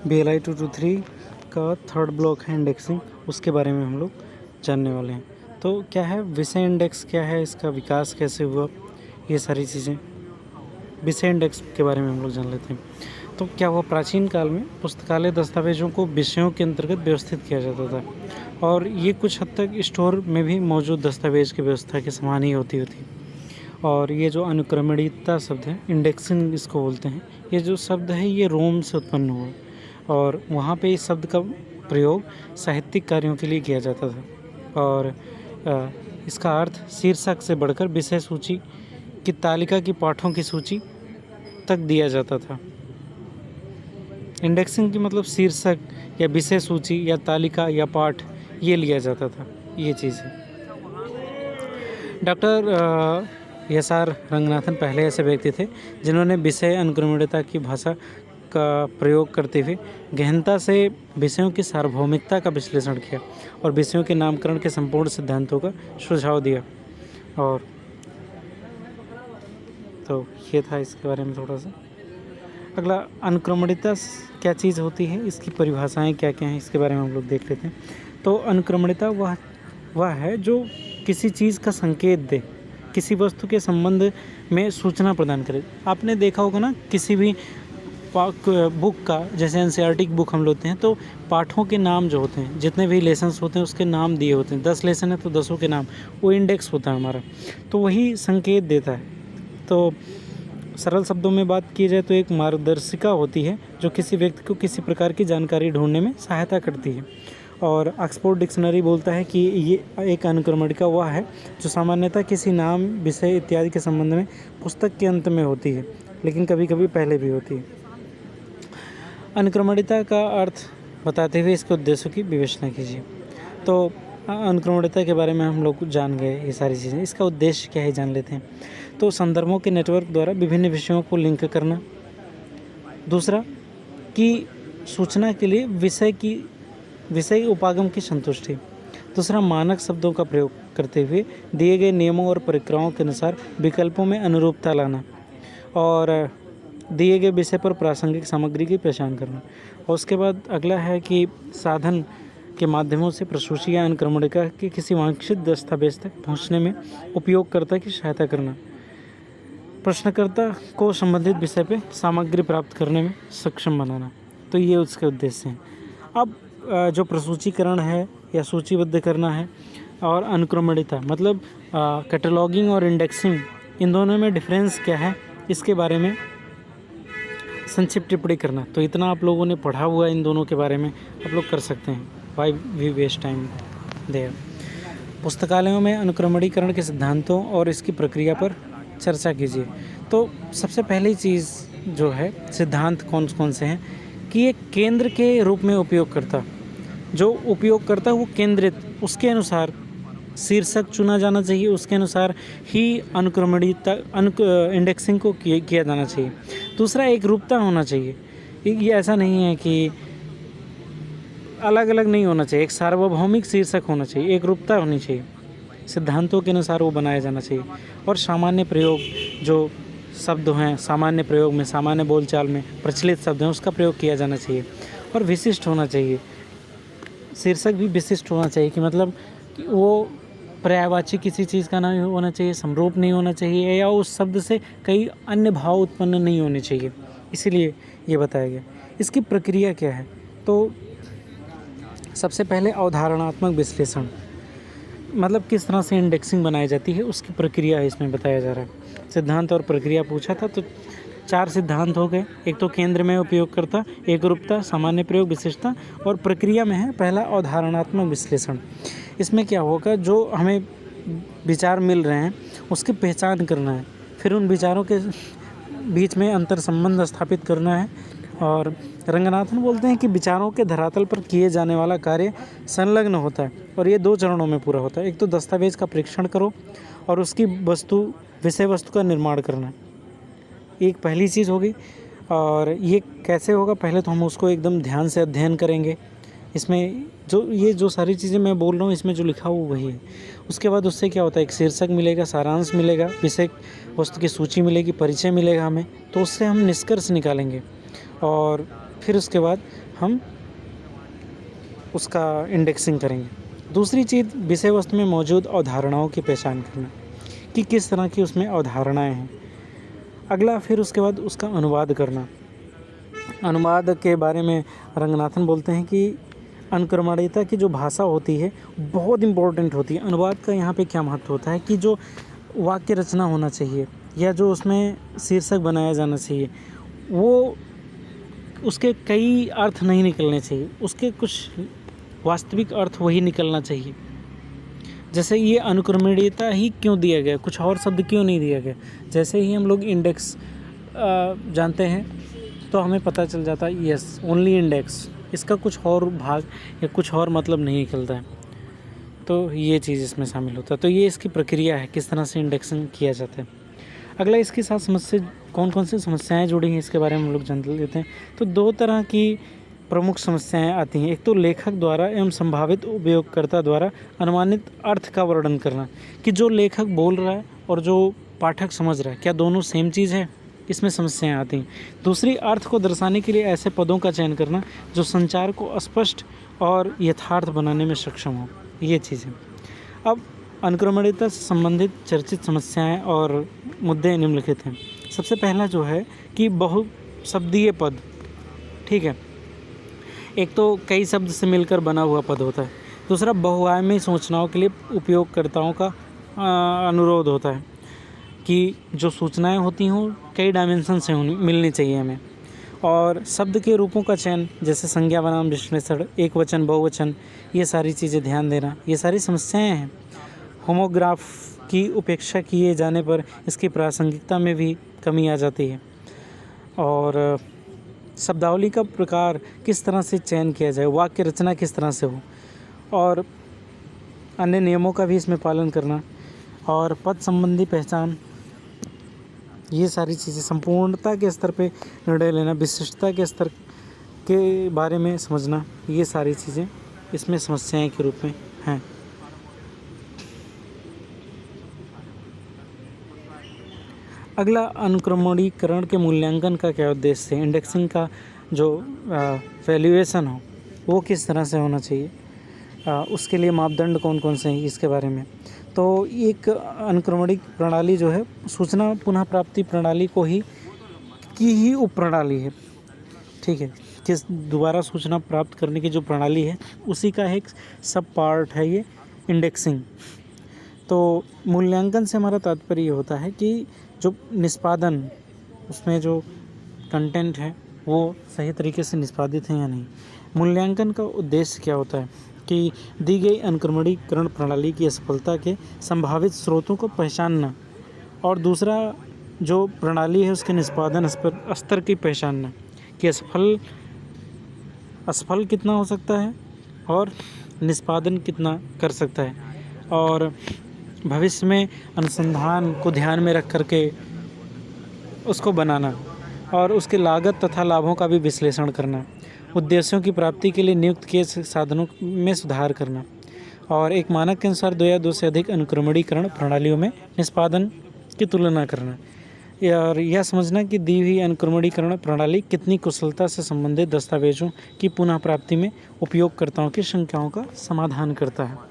BLI 223 का third block है indexing, उसके बारे में हम लोग जानने वाले हैं। तो क्या है विषय इंडेक्स, क्या है इसका विकास कैसे हुआ, ये सारी चीज़ें विषय इंडेक्स के बारे में हम लोग जान लेते हैं। तो क्या हुआ, प्राचीन काल में पुस्तकालय दस्तावेज़ों को विषयों के अंतर्गत व्यवस्थित किया जाता था और ये कुछ हद तक स्टोर में भी मौजूद दस्तावेज की व्यवस्था के समान ही होती थी। और ये जो अनुक्रमणिकता शब्द है, इंडेक्सिंग इसको बोलते हैं, ये जो शब्द है ये रोम से उत्पन्न हुआ और वहाँ पे इस शब्द का प्रयोग साहित्यिक कार्यों के लिए किया जाता था और इसका अर्थ शीर्षक से बढ़कर विषय सूची की तालिका की पाठों की सूची तक दिया जाता था। इंडेक्सिंग की मतलब शीर्षक या विषय सूची या तालिका या पाठ ये लिया जाता था, ये चीज़ है। डॉक्टर SR रंगनाथन पहले ऐसे व्यक्ति थे जिन्होंने विषय अनुक्रमणिकता की भाषा का प्रयोग करते हुए गहनता से विषयों की सार्वभौमिकता का विश्लेषण किया और विषयों के नामकरण के संपूर्ण सिद्धांतों का सुझाव दिया। और तो ये था इसके बारे में थोड़ा सा। अगला, अनुक्रमणिकता क्या चीज़ होती है, इसकी परिभाषाएं क्या क्या हैं, इसके बारे में हम लोग देख लेते हैं। तो अनुक्रमणिकता वह है जो किसी चीज़ का संकेत दे, किसी वस्तु के संबंध में सूचना प्रदान करे। आपने देखा होगा ना, किसी भी बुक का, जैसे NCERT की बुक हम लेते हैं तो पाठों के नाम जो होते हैं, जितने भी लेसन्स होते हैं उसके नाम दिए होते हैं। 10 लेसन है तो 10 के नाम, वो इंडेक्स होता है हमारा, तो वही संकेत देता है। तो सरल शब्दों में बात की जाए तो एक मार्गदर्शिका होती है जो किसी व्यक्ति को किसी प्रकार की जानकारी ढूंढने में सहायता करती है। और ऑक्सफोर्ड डिक्शनरी बोलता है कि ये एक अनुक्रमणिका वह है जो सामान्यतः किसी नाम, विषय इत्यादि के संबंध में पुस्तक के अंत में होती है, लेकिन कभी कभी पहले भी होती है। अनुक्रमणिकता का अर्थ बताते हुए इसके उद्देश्यों की विवेचना कीजिए। तो अनुक्रमणिकता के बारे में हम लोग जान गए ये सारी चीज़ें, इसका उद्देश्य क्या है जान लेते हैं। तो संदर्भों के नेटवर्क द्वारा विभिन्न विषयों को लिंक करना। दूसरा, कि सूचना के लिए विषय उपागम की संतुष्टि। दूसरा, मानक शब्दों का प्रयोग करते हुए दिए गए नियमों और प्रक्रियाओं के अनुसार विकल्पों में अनुरूपता लाना और दिए गए विषय पर प्रासंगिक सामग्री की पहचान करना। और उसके बाद अगला है कि साधन के माध्यमों से प्रसूति या अनुक्रमणिका के किसी वांछित दस्तावेज तक पहुंचने में उपयोगकर्ता की सहायता करना। प्रश्नकर्ता को संबंधित विषय पे सामग्री प्राप्त करने में सक्षम बनाना। तो ये उसके उद्देश्य हैं। अब जो प्रसूचीकरण है या सूचीबद्ध करना है और अनुक्रमणिकता मतलब कैटलॉगिंग और इंडेक्सिंग, इन दोनों में डिफरेंस क्या है, इसके बारे में संक्षिप्त टिप्पणी करना। तो इतना आप लोगों ने पढ़ा हुआ इन दोनों के बारे में आप लोग कर सकते हैं। Why we waste time there. पुस्तकालयों में अनुक्रमणीकरण के सिद्धांतों और इसकी प्रक्रिया पर चर्चा कीजिए। तो सबसे पहली चीज़ जो है, सिद्धांत कौन कौन से हैं कि एक केंद्र के रूप में उपयोगकर्ता, जो उपयोगकर्ता वो केंद्रित, उसके अनुसार शीर्षक चुना जाना चाहिए, उसके अनुसार ही अनुक्रमणिकता इंडेक्सिंग को किया जाना चाहिए। दूसरा, एक रूपता होना चाहिए। ये ऐसा नहीं है कि अलग अलग नहीं होना चाहिए, एक सार्वभौमिक शीर्षक होना चाहिए, एक रूपता होनी चाहिए, सिद्धांतों के अनुसार वो बनाया जाना चाहिए। और सामान्य प्रयोग, जो शब्द हैं सामान्य प्रयोग में, सामान्य बोलचाल में प्रचलित शब्द हैं, उसका प्रयोग किया जाना चाहिए। और विशिष्ट होना चाहिए, शीर्षक भी विशिष्ट होना चाहिए कि मतलब कि वो पर्यायवाची किसी चीज़ का नहीं होना चाहिए, समरूप नहीं होना चाहिए, या उस शब्द से कई अन्य भाव उत्पन्न नहीं होने चाहिए, इसीलिए ये बताया गया। इसकी प्रक्रिया क्या है, तो सबसे पहले अवधारणात्मक विश्लेषण, मतलब किस तरह से इंडेक्सिंग बनाई जाती है उसकी प्रक्रिया इसमें बताया जा रहा है। सिद्धांत और प्रक्रिया पूछा था तो 4 सिद्धांत हो गए। एक तो केंद्र में उपयोगकर्ता, एकरूपता, सामान्य प्रयोग, विशिष्टता, और प्रक्रिया में है पहला अवधारणात्मक विश्लेषण। इसमें क्या होगा, जो हमें विचार मिल रहे हैं उसकी पहचान करना है, फिर उन विचारों के बीच में अंतर संबंध स्थापित करना है। और रंगनाथन बोलते हैं कि विचारों के धरातल पर किए जाने वाला कार्य संलग्न होता है और ये 2 चरणों में पूरा होता है। एक तो दस्तावेज का परीक्षण करो और उसकी विषय वस्तु का निर्माण करना, एक पहली चीज़ होगी। और ये कैसे होगा, पहले तो हम उसको एकदम ध्यान से अध्ययन करेंगे। इसमें जो सारी चीज़ें मैं बोल रहा हूँ, इसमें जो लिखा हुआ वही है। उसके बाद उससे क्या होता है, एक शीर्षक मिलेगा, सारांश मिलेगा, विषय वस्तु की सूची मिलेगी, परिचय मिलेगा हमें, तो उससे हम निष्कर्ष निकालेंगे। और फिर उसके बाद हम उसका इंडेक्सिंग करेंगे। दूसरी चीज़ विषय वस्तु में मौजूद अवधारणाओं की पहचान करना कि किस तरह की उसमें अवधारणाएँ हैं। अगला फिर उसके बाद उसका अनुवाद करना। अनुवाद के बारे में रंगनाथन बोलते हैं कि अनुक्रमणीयता की जो भाषा होती है बहुत इम्पोर्टेंट होती है। अनुवाद का यहाँ पे क्या महत्व होता है कि जो वाक्य रचना होना चाहिए या जो उसमें शीर्षक बनाया जाना चाहिए वो उसके कई अर्थ नहीं निकलने चाहिए, उसके कुछ वास्तविक अर्थ वही निकलना चाहिए। जैसे ये अनुक्रमणीयता ही क्यों दिया गया, कुछ और शब्द क्यों नहीं दिया गया। जैसे ही हम लोग इंडेक्स जानते हैं तो हमें पता चल जाता है यस ओनली इंडेक्स, इसका कुछ और भाग या कुछ और मतलब नहीं निकलता है। तो ये चीज़ इसमें शामिल होता है। तो ये इसकी प्रक्रिया है किस तरह से इंडेक्सिंग किया जाता है। अगला इसके साथ समस्या कौन कौन सी समस्याएं जुड़ी हैं इसके बारे में हम लोग जान लेते हैं। तो दो तरह की प्रमुख समस्याएं आती हैं। एक तो लेखक द्वारा एवं संभावित उपयोगकर्ता द्वारा अनुमानित अर्थ का वर्णन करना कि जो लेखक बोल रहा है और जो पाठक समझ रहा है क्या दोनों सेम चीज़ है, इसमें समस्याएं आती हैं। दूसरी अर्थ को दर्शाने के लिए ऐसे पदों का चयन करना जो संचार को स्पष्ट और यथार्थ बनाने में सक्षम हो, ये चीज़ें। अब अनुक्रमणीयता से संबंधित चर्चित समस्याएं और मुद्दे निम्नलिखित हैं। सबसे पहला जो है कि बहुशब्दीय पद, ठीक है, एक तो कई शब्द से मिलकर बना हुआ पद होता है। दूसरा बहुआयामी सूचनाओं के लिए उपयोगकर्ताओं का अनुरोध होता है कि जो सूचनाएं होती हों कई डायमेंशन से मिलनी चाहिए हमें। और शब्द के रूपों का चयन जैसे संज्ञा बनाम विश्लेषण, एक वचन बहुवचन, ये सारी चीज़ें ध्यान देना, ये सारी समस्याएं हैं। होमोग्राफ की उपेक्षा किए जाने पर इसकी प्रासंगिकता में भी कमी आ जाती है। और शब्दावली का प्रकार किस तरह से चयन किया जाए, वाक्य रचना किस तरह से हो, और अन्य नियमों का भी इसमें पालन करना, और पद संबंधी पहचान, ये सारी चीज़ें संपूर्णता के स्तर पे निर्णय लेना, विशिष्टता के स्तर के बारे में समझना, ये सारी चीज़ें इसमें समस्याएं के रूप में हैं। अगला अनुक्रमणीकरण के मूल्यांकन का क्या उद्देश्य है। इंडेक्सिंग का जो वैल्यूएशन हो वो किस तरह से होना चाहिए, उसके लिए मापदंड कौन कौन से हैं इसके बारे में। तो एक अनुक्रमणिक प्रणाली जो है सूचना पुनः प्राप्ति प्रणाली की ही उप प्रणाली है, ठीक है। किस दोबारा सूचना प्राप्त करने की जो प्रणाली है उसी का एक सब पार्ट है ये इंडेक्सिंग। तो मूल्यांकन से हमारा तात्पर्य ये होता है कि जो निष्पादन, उसमें जो कंटेंट है वो सही तरीके से निष्पादित है या नहीं। मूल्यांकन का उद्देश्य क्या होता है कि दी गई अनुक्रमणीकरण प्रणाली की असफलता के संभावित स्रोतों को पहचानना, और दूसरा जो प्रणाली है उसके निष्पादन स्तर की पहचानना कि असफल कितना हो सकता है और निष्पादन कितना कर सकता है, और भविष्य में अनुसंधान को ध्यान में रख करके उसको बनाना, और उसके लागत तथा लाभों का भी विश्लेषण करना, उद्देश्यों की प्राप्ति के लिए नियुक्त किए साधनों में सुधार करना, और एक मानक के अनुसार 2 या 2 से अधिक अनुक्रमणीकरण प्रणालियों में निष्पादन की तुलना करना, और यह समझना कि दी हुई अनुक्रमणीकरण प्रणाली कितनी कुशलता से संबंधित दस्तावेजों की पुनः प्राप्ति में उपयोगकर्ताओं की शंकाओं का समाधान करता है।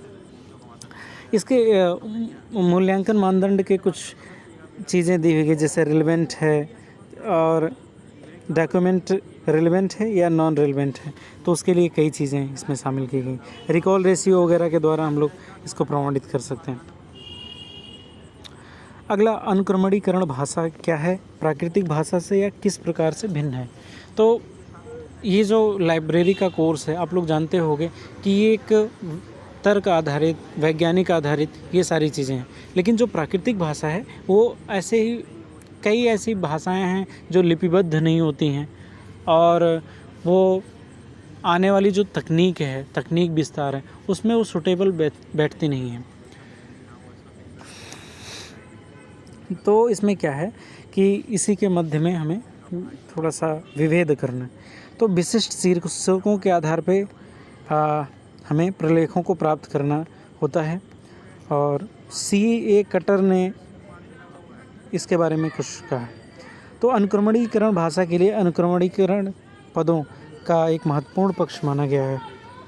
इसके मूल्यांकन मानदंड के कुछ चीज़ें दी हुई है, जैसे रिलेवेंट है और डॉक्यूमेंट रिलेवेंट है या नॉन रिलेवेंट है, तो उसके लिए कई चीज़ें इसमें शामिल की गई। रिकॉल रेशियो वगैरह के द्वारा हम लोग इसको प्रमाणित कर सकते हैं। अगला अनुक्रमणीकरण भाषा क्या है, प्राकृतिक भाषा से या किस प्रकार से भिन्न है। तो ये जो लाइब्रेरी का कोर्स है आप लोग जानते होंगे कि ये एक तर्क आधारित, वैज्ञानिक आधारित, ये सारी चीज़ें हैं। लेकिन जो प्राकृतिक भाषा है वो ऐसे ही कई ऐसी भाषाएं हैं जो लिपिबद्ध नहीं होती हैं, और वो आने वाली जो तकनीक विस्तार है उसमें वो सूटेबल बैठती नहीं है। तो इसमें क्या है कि इसी के मध्य में हमें थोड़ा सा विभेद करना है। तो विशिष्ट शीर्षकों के आधार पे हमें प्रलेखों को प्राप्त करना होता है, और C.A. कटर ने इसके बारे में कुछ कहा। तो अनुक्रमणीकरण भाषा के लिए अनुक्रमणीकरण पदों का एक महत्वपूर्ण पक्ष माना गया है।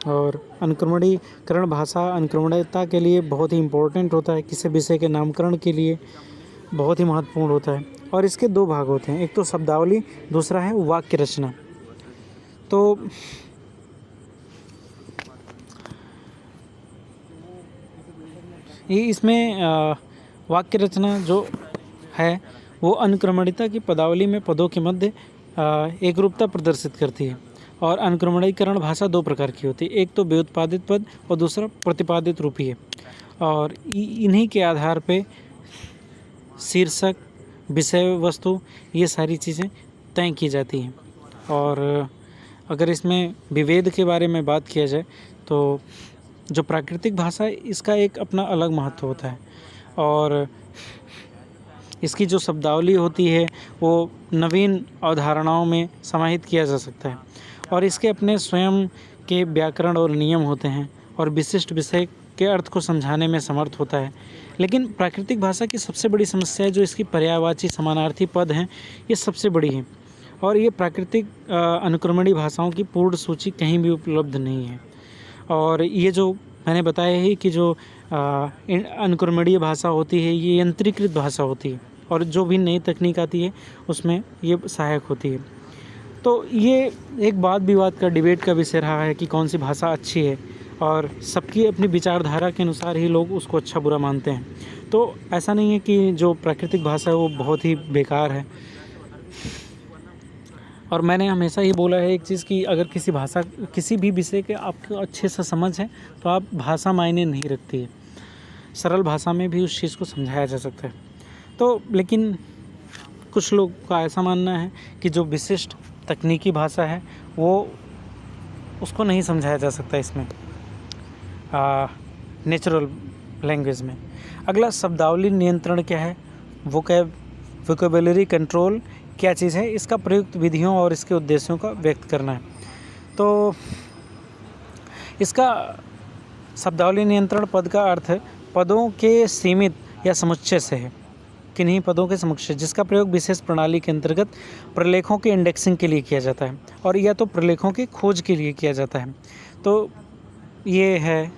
और अनुक्रमणीकरण भाषा अनुक्रमणीयता के लिए बहुत ही इम्पोर्टेंट होता है, किसी विषय के नामकरण के लिए बहुत ही महत्वपूर्ण होता है। और इसके दो भाग होते हैं, एक तो शब्दावली, दूसरा है वाक्य रचना। तो ये इसमें वाक्य रचना जो है वो अनुक्रमणिता की पदावली में पदों के मध्य एकरूपता प्रदर्शित करती है। और अनुक्रमणीकरण भाषा दो प्रकार की होती है, एक तो व्युत्पादित पद और दूसरा प्रतिपादित रूपी है। और इन्हीं के आधार पे शीर्षक, विषय वस्तु, ये सारी चीज़ें तय की जाती हैं। और अगर इसमें विभेद के बारे में बात किया जाए तो जो प्राकृतिक भाषा है इसका एक अपना अलग महत्व होता है। और इसकी जो शब्दावली होती है वो नवीन अवधारणाओं में समाहित किया जा सकता है। और इसके अपने स्वयं के व्याकरण और नियम होते हैं और विशिष्ट विषय के अर्थ को समझाने में समर्थ होता है। लेकिन प्राकृतिक भाषा की सबसे बड़ी समस्या है जो इसकी पर्यायवाची समानार्थी पद हैं, ये सबसे बड़ी है। और ये प्राकृतिक अनुक्रमणी भाषाओं की पूर्ण सूची कहीं भी उपलब्ध नहीं है। और ये जो मैंने बताया है कि जो अनुक्रमणीय भाषा होती है ये यंत्रीकृत भाषा होती है और जो भी नई तकनीक आती है उसमें ये सहायक होती है। तो ये एक वाद विवाद का, डिबेट का विषय रहा है कि कौन सी भाषा अच्छी है और सबकी अपनी विचारधारा के अनुसार ही लोग उसको अच्छा बुरा मानते हैं। तो ऐसा नहीं है कि जो प्राकृतिक भाषा है वो बहुत ही बेकार है। और मैंने हमेशा ही बोला है एक चीज़ कि अगर किसी भी विषय के आपको अच्छे से समझ है तो आप भाषा मायने नहीं रखती है, सरल भाषा में भी उस चीज़ को समझाया जा सकता है। तो लेकिन कुछ लोग का ऐसा मानना है कि जो विशिष्ट तकनीकी भाषा है वो उसको नहीं समझाया जा सकता इसमें नेचुरल लैंग्वेज में। अगला शब्दावली नियंत्रण क्या है, वोकैबुलरी कंट्रोल क्या चीज़ है, इसका प्रयुक्त विधियों और इसके उद्देश्यों का व्यक्त करना है। तो इसका शब्दावली नियंत्रण पद का अर्थ पदों के सीमित या समुच्चय से है, किन्हीं पदों के समुच्चय जिसका प्रयोग विशेष प्रणाली के अंतर्गत प्रलेखों के इंडेक्सिंग के लिए किया जाता है और या तो प्रलेखों की खोज के लिए किया जाता है। तो ये है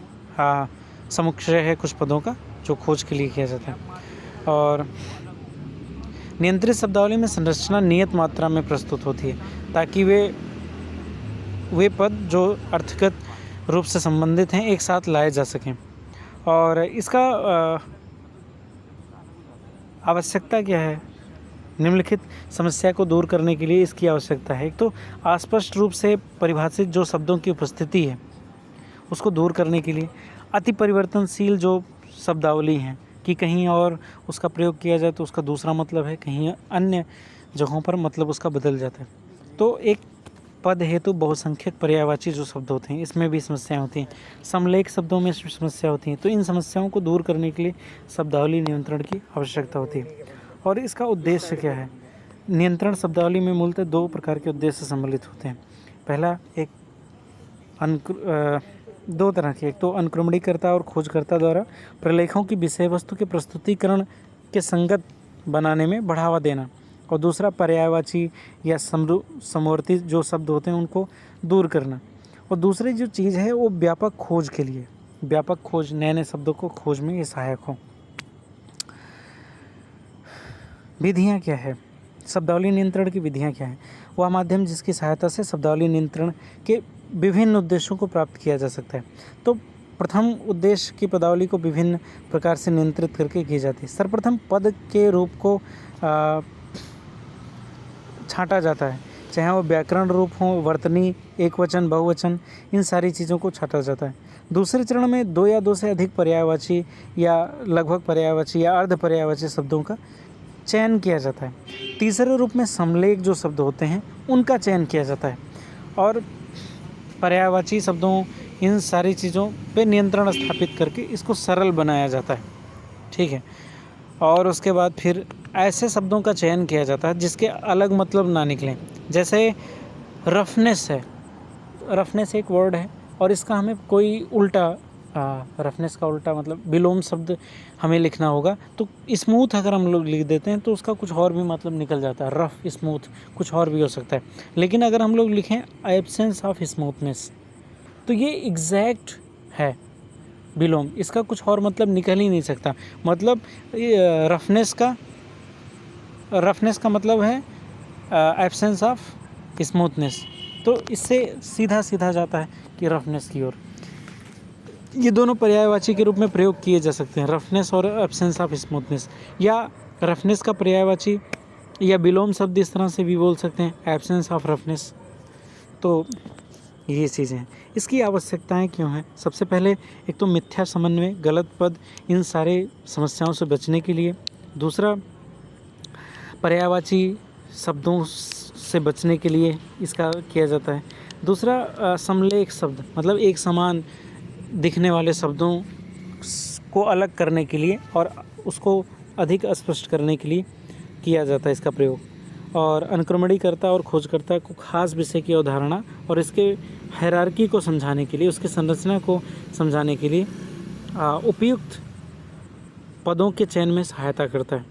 समुच्चय है कुछ पदों का जो खोज के लिए किया जाता है। और नियंत्रित शब्दावली में संरचना नियत मात्रा में प्रस्तुत होती है ताकि वे पद जो अर्थगत रूप से संबंधित हैं एक साथ लाए जा सकें। और इसका आवश्यकता क्या है, निम्नलिखित समस्या को दूर करने के लिए इसकी आवश्यकता है। एक तो अस्पष्ट रूप से परिभाषित जो शब्दों की उपस्थिति है उसको दूर करने के लिए अति परिवर्तनशील जो शब्दावली हैं कि कहीं और उसका प्रयोग किया जाए तो उसका दूसरा मतलब है, कहीं अन्य जगहों पर मतलब उसका बदल जाता है। तो एक पद हेतु बहुसंख्यक पर्यायवाची जो शब्द होते हैं इसमें भी समस्याएं होती हैं, समलेख शब्दों में समस्या होती हैं। तो इन समस्याओं को दूर करने के लिए शब्दावली नियंत्रण की आवश्यकता होती है। और इसका उद्देश्य क्या है, नियंत्रण शब्दावली में मूलतः दो प्रकार के उद्देश्य सम्मिलित होते हैं। पहला दो तरह के, एक तो अनुक्रमणीकर्ता और खोजकर्ता द्वारा प्रलेखों की विषय वस्तु के प्रस्तुतिकरण के संगत बनाने में बढ़ावा देना, और दूसरा पर्यायवाची या समवर्ती जो शब्द होते हैं उनको दूर करना। और दूसरी जो चीज़ है वो व्यापक खोज के लिए, व्यापक खोज, नए नए शब्दों को खोज में ये सहायक हो। विधियाँ क्या है, शब्दावली नियंत्रण की विधियाँ क्या हैं, वह माध्यम जिसकी सहायता से शब्दावली नियंत्रण के विभिन्न उद्देश्यों को प्राप्त किया जा सकता है। तो प्रथम उद्देश्य की पदावली को विभिन्न प्रकार से नियंत्रित करके की जाती है। सर्वप्रथम पद के रूप को छांटा जाता है, चाहे वो व्याकरण रूप हो, वर्तनी, एक वचन, बहुवचन, इन सारी चीज़ों को छांटा जाता है। दूसरे चरण में दो या दो से अधिक पर्यायवाची या लगभग पर्यायवाची या अर्ध पर्यायवाची शब्दों का चयन किया जाता है। तीसरे रूप में समलेख जो शब्द होते हैं उनका चयन किया जाता है और पर्यायवाची शब्दों, इन सारी चीज़ों पे नियंत्रण स्थापित करके इसको सरल बनाया जाता है। ठीक है। और उसके बाद फिर ऐसे शब्दों का चयन किया जाता है जिसके अलग मतलब ना निकलें। जैसे रफनेस है, रफनेस एक वर्ड है और इसका हमें कोई उल्टा रफनेस का उल्टा मतलब विलोम शब्द हमें लिखना होगा, तो स्मूथ अगर हम लोग लिख देते हैं तो उसका कुछ और भी मतलब निकल जाता है, रफ स्मूथ कुछ और भी हो सकता है। लेकिन अगर हम लोग लिखें एब्सेंस ऑफ स्मूथनेस, तो ये एग्जैक्ट है विलोम, इसका कुछ और मतलब निकल ही नहीं सकता। मतलब रफनेस का मतलब है एब्सेंस ऑफ स्मूथनेस, तो इससे सीधा सीधा जाता है कि रफनेस की ओर। ये दोनों पर्यायवाची के रूप में प्रयोग किए जा सकते हैं, रफनेस और एब्सेंस ऑफ स्मूथनेस, या रफनेस का पर्यायवाची या विलोम शब्द इस तरह से भी बोल सकते हैं, एब्सेंस ऑफ रफनेस। तो ये चीज़ें हैं। इसकी आवश्यकताएं क्यों हैं? सबसे पहले एक तो मिथ्या समन्वय, गलत पद, इन सारे समस्याओं से बचने के लिए। दूसरा, पर्यायवाची शब्दों से बचने के लिए इसका किया जाता है। दूसरा, समलेख शब्द, मतलब एक समान दिखने वाले शब्दों को अलग करने के लिए और उसको अधिक स्पष्ट करने के लिए किया जाता है इसका प्रयोग। और अनुक्रमणीकर्ता और खोजकर्ता को खास विषय की अवधारणा और इसके हायरार्की को समझाने के लिए, उसकी संरचना को समझाने के लिए उपयुक्त पदों के चयन में सहायता करता है।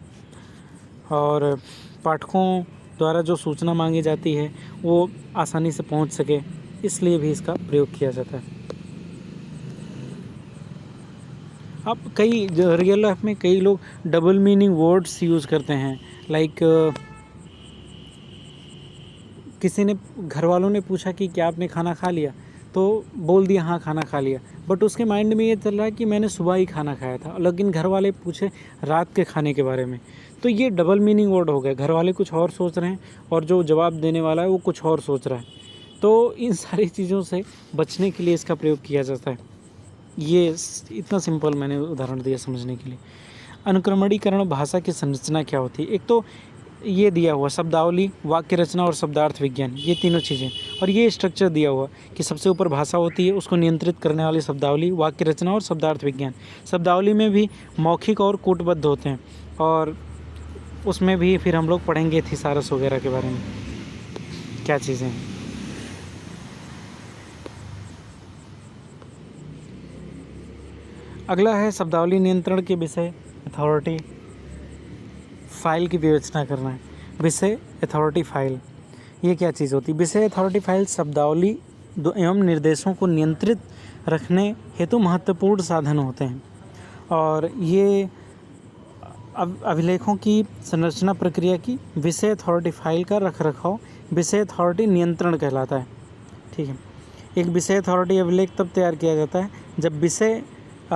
और पाठकों द्वारा जो सूचना मांगी जाती है वो आसानी से पहुंच सके, इसलिए भी इसका प्रयोग किया जाता है। अब कई रियल लाइफ में कई लोग डबल मीनिंग वर्ड्स यूज़ करते हैं, लाइक किसी ने, घर वालों ने पूछा कि क्या आपने खाना खा लिया, तो बोल दिया हाँ खाना खा लिया, बट उसके माइंड में ये चल रहा है कि मैंने सुबह ही खाना खाया था, लेकिन घर वाले पूछे रात के खाने के बारे में, तो ये डबल मीनिंग वर्ड हो गया। घर वाले कुछ और सोच रहे हैं और जो जवाब देने वाला है वो कुछ और सोच रहा है। तो इन सारी चीज़ों से बचने के लिए इसका प्रयोग किया जाता है। ये इतना सिंपल मैंने उदाहरण दिया समझने के लिए। अनुक्रमणीकरण भाषा की संरचना क्या होती है? एक तो ये दिया हुआ शब्दावली, वाक्य रचना और शब्दार्थ विज्ञान, ये तीनों चीज़ें, और ये स्ट्रक्चर दिया हुआ कि सबसे ऊपर भाषा होती है, उसको नियंत्रित करने वाली शब्दावली, वाक्य रचना और शब्दार्थ विज्ञान। शब्दावली में भी मौखिक और कूटबद्ध होते हैं, और उसमें भी फिर हम लोग पढ़ेंगे थिसारस वगैरह के बारे में, क्या चीज़ें हैं। अगला है शब्दावली नियंत्रण के विषय, अथॉरिटी फाइल की विवेचना करना है। विषय, अथॉरिटी फाइल, ये क्या चीज़ होती है? विषय, अथॉरिटी फाइल शब्दावली एवं निर्देशों को नियंत्रित रखने हेतु महत्वपूर्ण साधन होते हैं, और ये अभिलेखों की संरचना प्रक्रिया की विषय अथॉरिटी फाइल का रखरखाव विषय अथॉरिटी नियंत्रण कहलाता है। ठीक है, एक विषय अथॉरिटी अभिलेख तब तैयार किया जाता है जब विषय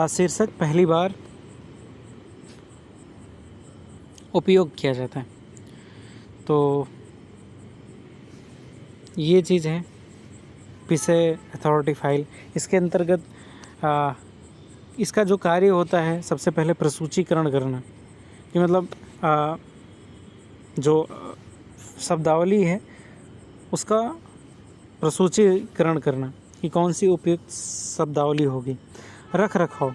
शीर्षक पहली बार उपयोग किया जाता है। तो ये चीज़ है विषय अथॉरिटी फाइल। इसके अंतर्गत इसका जो कार्य होता है, सबसे पहले प्रसूचीकरण करना, कि मतलब जो शब्दावली है उसका प्रसूचीकरण करना कि कौन सी उपयुक्त शब्दावली होगी। रख रखाव,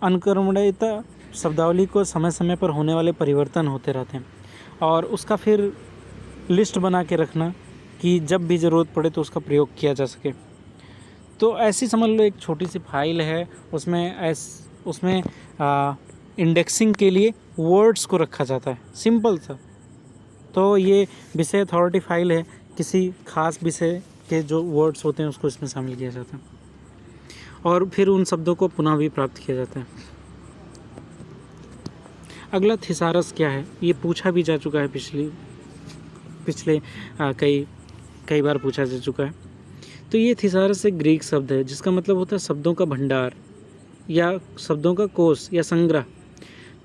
अनुक्रमणीयता शब्दावली को समय समय पर होने वाले परिवर्तन होते रहते हैं, और उसका फिर लिस्ट बना के रखना कि जब भी ज़रूरत पड़े तो उसका प्रयोग किया जा सके। तो ऐसी समझ लो एक छोटी सी फाइल है, उसमें इंडेक्सिंग के लिए वर्ड्स को रखा जाता है, सिंपल सा। तो ये विषय अथॉरिटी फाइल है, किसी खास विषय के जो वर्ड्स होते हैं उसको इसमें शामिल किया जाता है, और फिर उन शब्दों को पुनः भी प्राप्त किया जाता है। अगला थिसारस क्या है? ये पूछा भी जा चुका है, पिछले कई बार पूछा जा चुका है। तो ये थिसारस एक ग्रीक शब्द है जिसका मतलब होता है शब्दों का भंडार या शब्दों का कोष या संग्रह।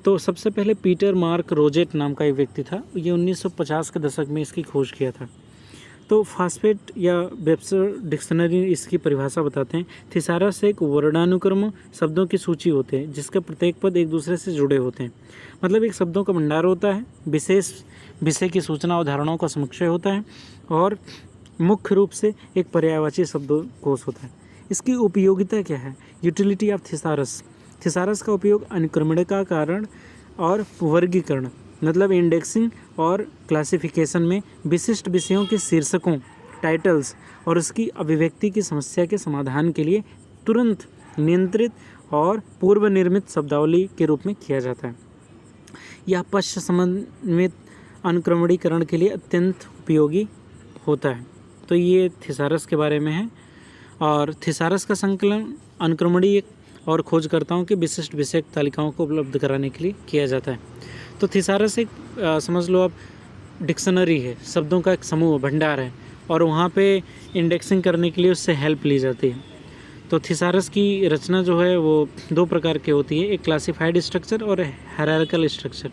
तो सबसे पहले पीटर मार्क रोजेट नाम का एक व्यक्ति था, ये 1950 के दशक में इसकी खोज किया था। तो फास्फेट या वेबस्टर डिक्शनरी इसकी परिभाषा बताते हैं, थिसारस एक वर्णानुक्रम शब्दों की सूची होते हैं जिसका प्रत्येक पद एक दूसरे से जुड़े होते हैं। मतलब एक शब्दों का भंडार होता है, विशेष विषय की सूचना उदाहरणों का समुच्चय होता है, और मुख्य रूप से एक पर्यायवाची शब्दकोश होता है। इसकी उपयोगिता क्या है? Utility of thesaurus. थिसारस का उपयोग अनुक्रमणिका कारण और वर्गीकरण, मतलब इंडेक्सिंग और क्लासिफिकेशन में विशिष्ट विषयों के शीर्षकों, टाइटल्स और उसकी अभिव्यक्ति की समस्या के समाधान के लिए तुरंत नियंत्रित और पूर्व निर्मित शब्दावली के रूप में किया जाता है। यह पश्च समन्वित अनुक्रमणीकरण के लिए अत्यंत उपयोगी होता है। तो ये थिसारस के बारे में है। और थिसारस का संकलन अनुक्रमणीय और खोजकर्ताओं के विशिष्ट विषयक तालिकाओं को उपलब्ध कराने के लिए किया जाता है। तो थिसारस एक समझ लो आप डिक्शनरी है, शब्दों का एक समूह भंडार है, और वहाँ पे इंडेक्सिंग करने के लिए उससे हेल्प ली जाती है। तो थिसारस की रचना जो है वो दो प्रकार की होती है, एक क्लासिफाइड स्ट्रक्चर और हायरार्किकल स्ट्रक्चर।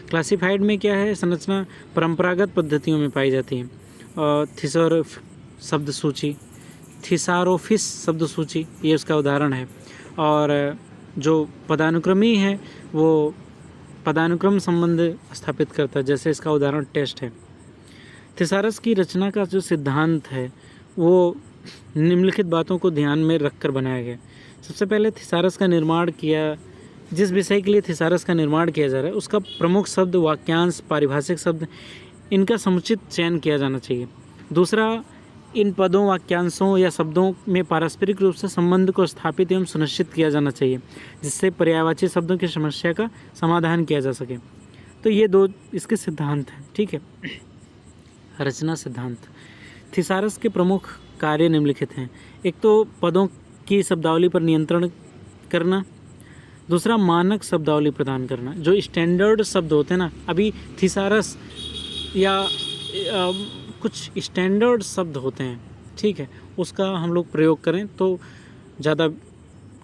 क्लासिफाइड में क्या है, संरचना परंपरागत पद्धतियों में पाई जाती है। थिसोरफ शब्द सूची, थिसारोफिस शब्द सूची ये उसका उदाहरण है। और जो पदानुक्रमी है वो पदानुक्रम संबंध स्थापित करता है, जैसे इसका उदाहरण टेस्ट है। थिसारस की रचना का जो सिद्धांत है वो निम्नलिखित बातों को ध्यान में रखकर बनाया गया। सबसे पहले थिसारस का निर्माण किया, जिस विषय के लिए थिसारस का निर्माण किया जा रहा है उसका प्रमुख शब्द, वाक्यांश, पारिभाषिक शब्द, इनका समुचित चयन किया जाना चाहिए। दूसरा, इन पदों, वाक्यांशों या शब्दों में पारस्परिक रूप से संबंध को स्थापित एवं सुनिश्चित किया जाना चाहिए, जिससे पर्यायवाची शब्दों की समस्या का समाधान किया जा सके। तो ये दो इसके सिद्धांत हैं, ठीक है। रचना सिद्धांत। थिसारस के प्रमुख कार्य निम्नलिखित हैं। एक तो पदों की शब्दावली पर नियंत्रण करना, दूसरा मानक शब्दावली प्रदान करना। जो स्टैंडर्ड शब्द होते हैं ना, अभी थिसारस या कुछ स्टैंडर्ड शब्द होते हैं, ठीक है, उसका हम लोग प्रयोग करें तो ज़्यादा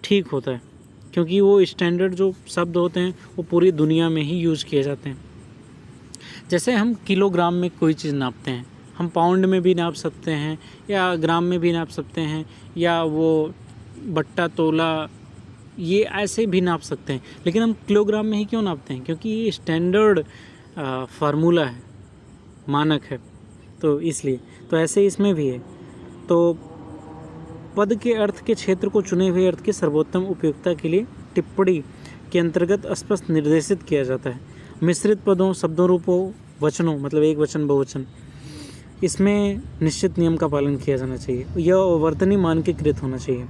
ठीक होता है, क्योंकि वो स्टैंडर्ड जो शब्द होते हैं वो पूरी दुनिया में ही यूज़ किए जाते हैं। जैसे हम किलोग्राम में कोई चीज़ नापते हैं, हम पाउंड में भी नाप सकते हैं या ग्राम में भी नाप सकते हैं, या वो बट्टा तोला ये ऐसे भी नाप सकते हैं, लेकिन हम किलोग्राम में ही क्यों नापते हैं? क्योंकि ये स्टैंडर्ड फार्मूला है, मानक है, तो इसलिए। तो ऐसे इसमें भी है। तो पद के अर्थ के क्षेत्र को चुने हुए अर्थ की सर्वोत्तम उपयुक्तता के लिए टिप्पणी के अंतर्गत स्पष्ट निर्देशित किया जाता है। मिश्रित पदों, शब्दों, रूपों, वचनों, मतलब एक वचन बहुवचन, इसमें निश्चित नियम का पालन किया जाना चाहिए। यह वर्तनी मानकीकृत होना चाहिए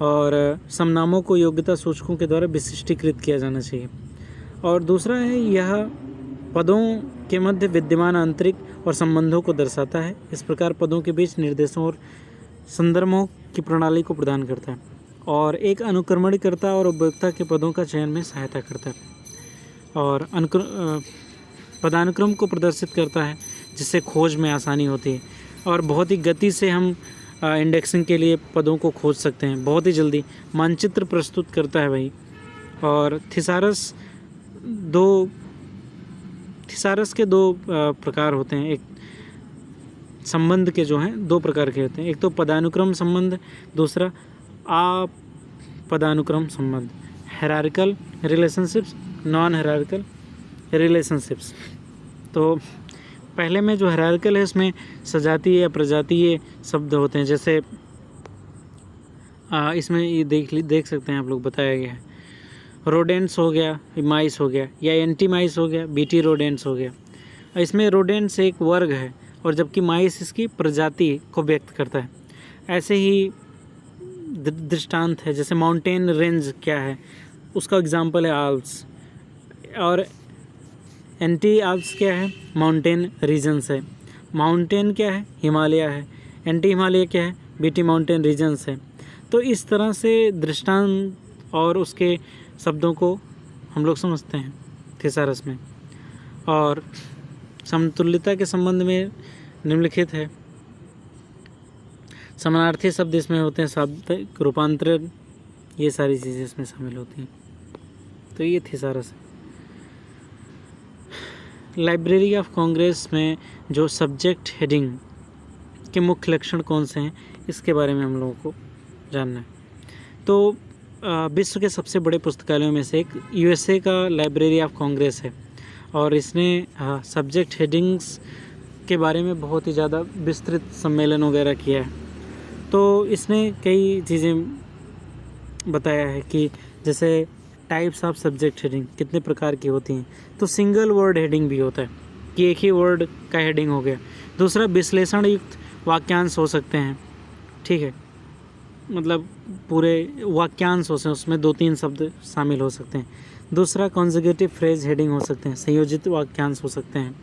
और समनामों को योग्यता सूचकों के द्वारा विशिष्टीकृत किया जाना चाहिए। और दूसरा है, यह पदों के मध्य विद्यमान आंतरिक और संबंधों को दर्शाता है। इस प्रकार पदों के बीच निर्देशों और संदर्भों की प्रणाली को प्रदान करता है और एक अनुक्रमणीकर्ता और उपयोक्ता के पदों का चयन में सहायता करता है और पदानुक्रम को प्रदर्शित करता है, जिससे खोज में आसानी होती है और बहुत ही गति से हम इंडेक्सिंग के लिए पदों को खोज सकते हैं, बहुत ही जल्दी मानचित्र प्रस्तुत करता है भाई। और थिसारस के दो प्रकार होते हैं। एक संबंध के जो हैं दो प्रकार के होते हैं, एक तो पदानुक्रम संबंध, दूसरा अपदानुक्रम संबंध, hierarchical relationships, non hierarchical relationships. तो पहले में जो हायरार्किकल है इसमें सजातीय या प्रजातीय शब्द होते हैं, जैसे इसमें ये देख सकते हैं आप लोग, बताया गया है रोडेंट्स हो गया, माइस हो गया, या एंटी माइस हो गया, बीटी रोडेंट्स हो गया। इसमें रोडेंट्स एक वर्ग है और जबकि माइस इसकी प्रजाति को व्यक्त करता है। ऐसे ही दृष्टांत है, जैसे माउंटेन रेंज क्या है, उसका एग्जाम्पल है आल्प्स, और एंटी आल्प्स क्या है, माउंटेन रीजन्स है। माउंटेन क्या है, हिमालय है, एंटी हिमालय क्या है, बीटी माउंटेन रीजन्स है। तो इस तरह से दृष्टांत और उसके शब्दों को हम लोग समझते हैं थिसारस में। और समतुल्यता के संबंध में निम्नलिखित है, समानार्थी शब्द इसमें होते हैं, शब्द रूपांतरण, ये सारी चीज़ें इसमें शामिल होती हैं। तो ये थिसारस है। लाइब्रेरी ऑफ कांग्रेस में जो सब्जेक्ट हेडिंग के मुख्य लक्षण कौन से हैं, इसके बारे में हम लोगों को जानना है। तो विश्व के सबसे बड़े पुस्तकालयों में से एक यूएसए का लाइब्रेरी ऑफ कांग्रेस है और इसने सब्जेक्ट हेडिंग्स के बारे में बहुत ही ज़्यादा विस्तृत सम्मेलन वगैरह किया है। तो इसने कई चीज़ें बताया है कि जैसे टाइप्स ऑफ सब्जेक्ट हेडिंग कितने प्रकार की होती हैं। तो सिंगल वर्ड हेडिंग भी होता है कि एक ही वर्ड का हेडिंग हो गया। दूसरा, विश्लेषण युक्त वाक्यांश हो सकते हैं, ठीक है। मतलब पूरे वाक्यांश हो सकते हैं, उसमें 2-3 शब्द शामिल हो सकते हैं। दूसरा कॉन्जुगेटिव फ्रेज हेडिंग हो सकते हैं, संयोजित वाक्यांश हो सकते हैं।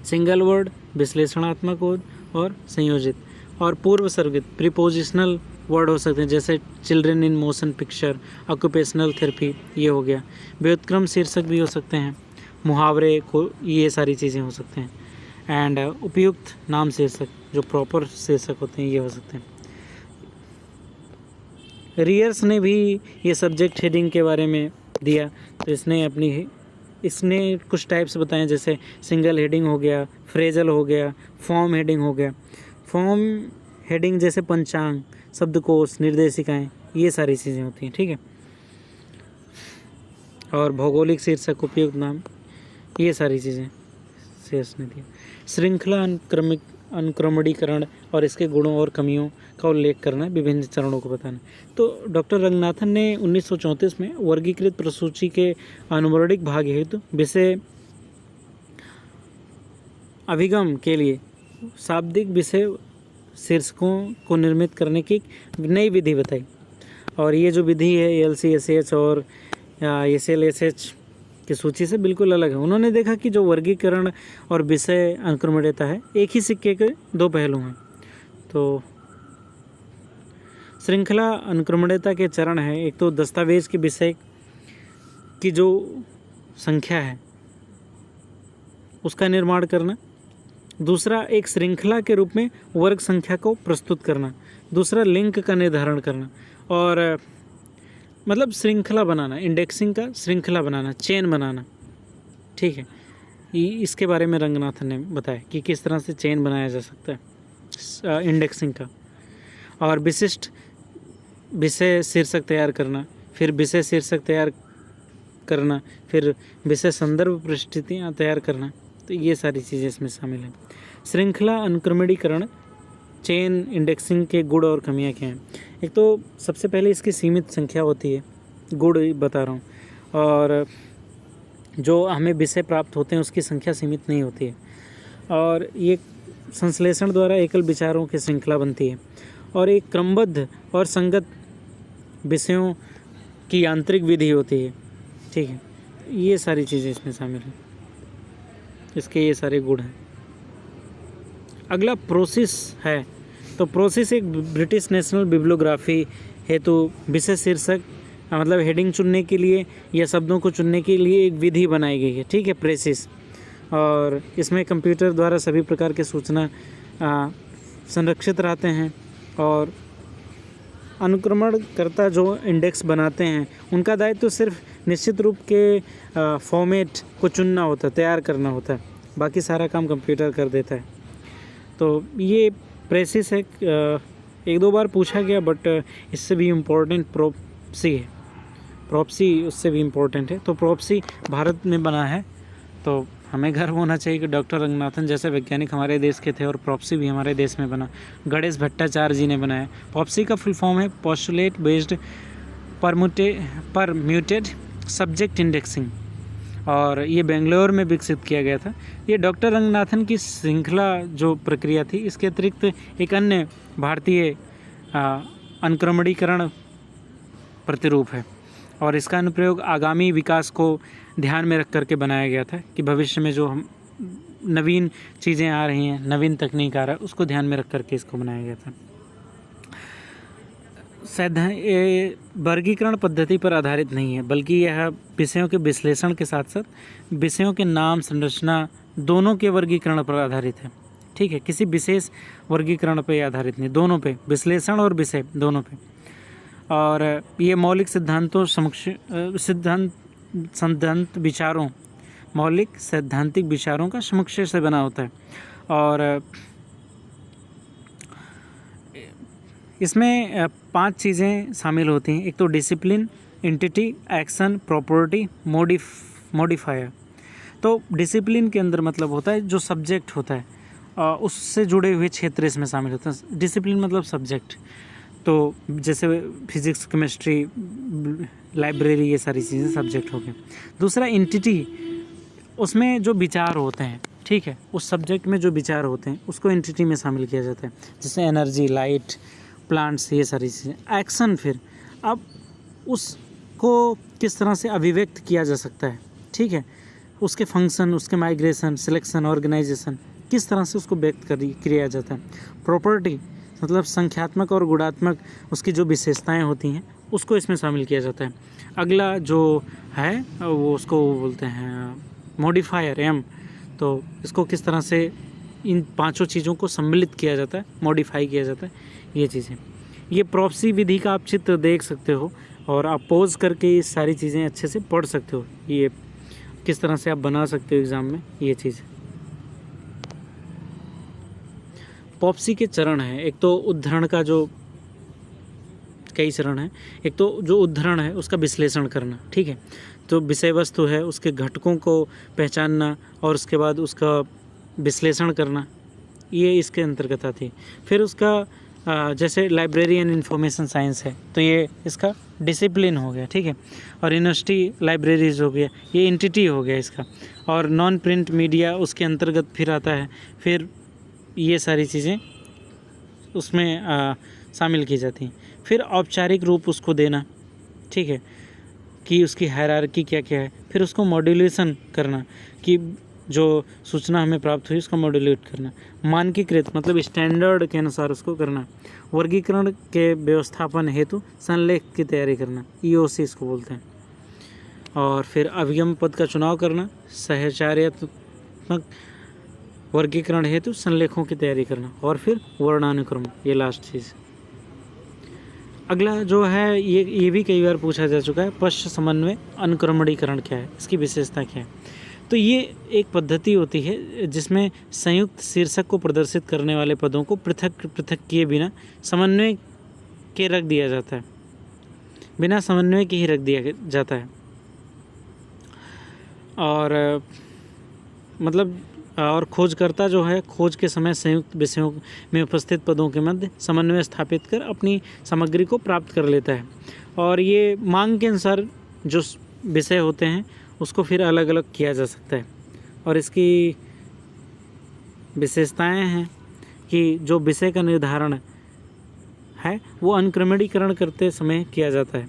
सिंगल वर्ड, विश्लेषणात्मक वर्ड और संयोजित। और पूर्व सर्वित प्रीपोजिशनल वर्ड हो सकते हैं, जैसे children in motion picture, occupational therapy, ये हो गया। व्युत्क्रम शीर्षक भी हो सकते हैं, मुहावरे को, ये सारी चीज़ें हो सकते हैं। एंड उपयुक्त नाम शीर्षक, जो प्रॉपर शीर्षक होते हैं, ये हो सकते हैं। रियर्स ने भी ये सब्जेक्ट हेडिंग के बारे में दिया, तो इसने कुछ टाइप्स बताए, जैसे सिंगल हेडिंग हो गया, फ्रेजल हो गया, फॉर्म हेडिंग हो गया। फॉर्म हेडिंग जैसे पंचांग, शब्दकोश, निर्देशिकाएं, ये सारी चीज़ें होती हैं, ठीक है। और भौगोलिक शीर्षक, उपयुक्त नाम, ये सारी चीज़ें शेष ने दिया। श्रृंखला अनुक्रमणीकरण और इसके गुणों और कमियों का उल्लेख करना, विभिन्न चरणों को बताना। तो डॉक्टर रंगनाथन ने 1934 में वर्गीकृत प्रसूची के अनुवर्णिक भाग हेतु विषय अभिगम के लिए शाब्दिक विषय शीर्षकों को निर्मित करने की नई विधि बताई। और ये जो विधि है LCSH और SLSH की सूची से बिल्कुल अलग है। उन्होंने देखा कि जो वर्गीकरण और विषय अनुक्रमणीयता है, एक ही सिक्के के दो पहलू हैं। तो श्रृंखला अनुक्रमणीयता के चरण है, एक तो दस्तावेज के विषय की जो संख्या है उसका निर्माण करना, दूसरा एक श्रृंखला के रूप में वर्ग संख्या को प्रस्तुत करना, दूसरा लिंक का निर्धारण करना, और मतलब श्रृंखला बनाना, इंडेक्सिंग का श्रृंखला बनाना, चेन बनाना, ठीक है। इसके बारे में रंगनाथन ने बताया कि किस तरह से चेन बनाया जा सकता है इंडेक्सिंग का। और विशिष्ट विषय शीर्षक तैयार करना, फिर विषय शीर्षक तैयार करना, फिर विषय संदर्भ परिस्थितियाँ तैयार करना, तो ये सारी चीज़ें इसमें शामिल हैं। श्रृंखला अनुक्रमणीकरण, चेन इंडेक्सिंग के गुण और कमियां क्या हैं। एक तो सबसे पहले इसकी सीमित संख्या होती है, गुण बता रहा हूँ, और जो हमें विषय प्राप्त होते हैं उसकी संख्या सीमित नहीं होती है। और ये संश्लेषण द्वारा एकल विचारों की श्रृंखला बनती है, और एक क्रमबद्ध और संगत विषयों की यांत्रिक विधि होती है, ठीक है। ये सारी चीज़ें इसमें शामिल हैं, इसके ये सारे गुण हैं। अगला प्रोसेस है। तो प्रोसेस एक ब्रिटिश नेशनल बिब्लियोग्राफी हेतु विषय शीर्षक मतलब हेडिंग चुनने के लिए या शब्दों को चुनने के लिए एक विधि बनाई गई है, ठीक है, प्रेसिस। और इसमें कंप्यूटर द्वारा सभी प्रकार के सूचना संरक्षित रहते हैं, और अनुक्रमणकर्ता जो इंडेक्स बनाते हैं उनका दायित्व तो सिर्फ निश्चित रूप के फॉर्मेट को चुनना होता है, तैयार करना होता है, बाकी सारा काम कंप्यूटर कर देता है। तो ये प्रेसिस है, 1-2 बार पूछा गया, बट इससे भी इम्पोर्टेंट प्रोप्सी है। प्रोप्सी उससे भी इम्पोर्टेंट है। तो प्रोप्सी भारत में बना है, तो हमें गर्व होना चाहिए कि डॉक्टर रंगनाथन जैसे वैज्ञानिक हमारे देश के थे, और प्रोप्सी भी हमारे देश में बना। गणेश भट्टाचार्य जी ने बनाया। प्रोप्सी का फुल फॉर्म है postulate based permuted subject indexing, और ये बेंगलोर में विकसित किया गया था। ये डॉक्टर रंगनाथन की श्रृंखला जो प्रक्रिया थी, इसके अतिरिक्त एक अन्य भारतीय अनुक्रमणीकरण प्रतिरूप है, और इसका अनुप्रयोग आगामी विकास को ध्यान में रख करके बनाया गया था कि भविष्य में जो हम नवीन चीज़ें आ रही हैं, नवीन तकनीक आ रहा है, उसको ध्यान में रख करके इसको बनाया गया था। वर्गीकरण पद्धति पर आधारित नहीं है, बल्कि यह विषयों के विश्लेषण के साथ साथ विषयों के नाम, संरचना दोनों के वर्गीकरण पर आधारित है, ठीक है। किसी विशेष वर्गीकरण पर आधारित नहीं, दोनों पे, विश्लेषण और विषय दोनों पे। और ये मौलिक सिद्धांतों सिद्धांत विचारों, मौलिक सैद्धांतिक विचारों का समुच्चय से बना होता है। और इसमें 5 चीज़ें शामिल होती हैं। एक तो discipline, entity, action, property, modifier. तो डिसिप्लिन के अंदर मतलब होता है जो सब्जेक्ट होता है उससे जुड़े हुए क्षेत्र इसमें शामिल होते हैं। डिसिप्लिन मतलब सब्जेक्ट, तो जैसे फिजिक्स, केमिस्ट्री, लाइब्रेरी, ये सारी चीज़ें सब्जेक्ट हो गए। दूसरा एंटिटी, उसमें जो विचार होते हैं, ठीक है, उस सब्जेक्ट में जो विचार होते हैं उसको एंटिटी में शामिल किया जाता है, जैसे एनर्जी, लाइट, प्लांट्स, ये सारी चीज़ें। एक्शन फिर अब उसको किस तरह से अभिव्यक्त किया जा सकता है, ठीक है, उसके फंक्शन, उसके माइग्रेशन, सिलेक्शन, ऑर्गेनाइजेशन, किस तरह से उसको व्यक्त किया जाता है। प्रॉपर्टी मतलब संख्यात्मक और गुणात्मक उसकी जो विशेषताएं होती हैं उसको इसमें शामिल किया जाता है। अगला जो है वो उसको बोलते हैं मॉडिफायर एम, तो इसको किस तरह से इन पांचों चीज़ों को सम्मिलित किया जाता है, मॉडिफाई किया जाता है, ये चीज़ें। ये प्रॉक्सी विधि का आप चित्र देख सकते हो और आप पोज करके ये सारी चीज़ें अच्छे से पढ़ सकते हो, ये किस तरह से आप बना सकते हो एग्ज़ाम में, ये चीज़। पॉप्सी के चरण हैं, एक तो उद्धरण का जो कई चरण है, एक तो जो उद्धरण है उसका विश्लेषण करना, ठीक है, तो विषय वस्तु है उसके घटकों को पहचानना और उसके बाद उसका विश्लेषण करना, ये इसके अंतर्गत आती है। फिर उसका जैसे लाइब्रेरी एंड इंफॉर्मेशन साइंस है तो ये इसका डिसिप्लिन हो गया, ठीक है, और यूनिवर्सिटी लाइब्रेरीज हो गया, ये एंटिटी हो गया इसका, और नॉन प्रिंट मीडिया उसके अंतर्गत फिर आता है। फिर ये सारी चीज़ें उसमें शामिल की जाती हैं। फिर औपचारिक रूप उसको देना, ठीक है, कि उसकी हायरार्की क्या क्या है। फिर उसको मॉड्यूलेशन करना कि जो सूचना हमें प्राप्त हुई उसको मॉड्यूलेट करना। मानकीकृत मतलब स्टैंडर्ड के अनुसार उसको करना। वर्गीकरण के व्यवस्थापन हेतु संलेख की तैयारी करना, EOC इसको बोलते हैं। और फिर अभिगम पद का चुनाव करना, सहचार्यात्मक वर्गीकरण हेतु संलेखों की तैयारी करना, और फिर वर्णानुक्रम, ये लास्ट चीज़। अगला जो है ये भी कई बार पूछा जा चुका है, पश्च समन्वय अनुक्रमणीकरण क्या है, इसकी विशेषता क्या है। तो ये एक पद्धति होती है जिसमें संयुक्त शीर्षक को प्रदर्शित करने वाले पदों को पृथक पृथक किए बिना समन्वय के रख दिया जाता है, बिना समन्वय के ही रख दिया जाता है। और मतलब और खोजकर्ता जो है खोज के समय संयुक्त विषयों में उपस्थित पदों के मध्य समन्वय स्थापित कर अपनी सामग्री को प्राप्त कर लेता है। और ये मांग के अनुसार जो विषय होते हैं उसको फिर अलग अलग किया जा सकता है। और इसकी विशेषताएं हैं कि जो विषय का निर्धारण है वो अनुक्रमणीकरण करते समय किया जाता है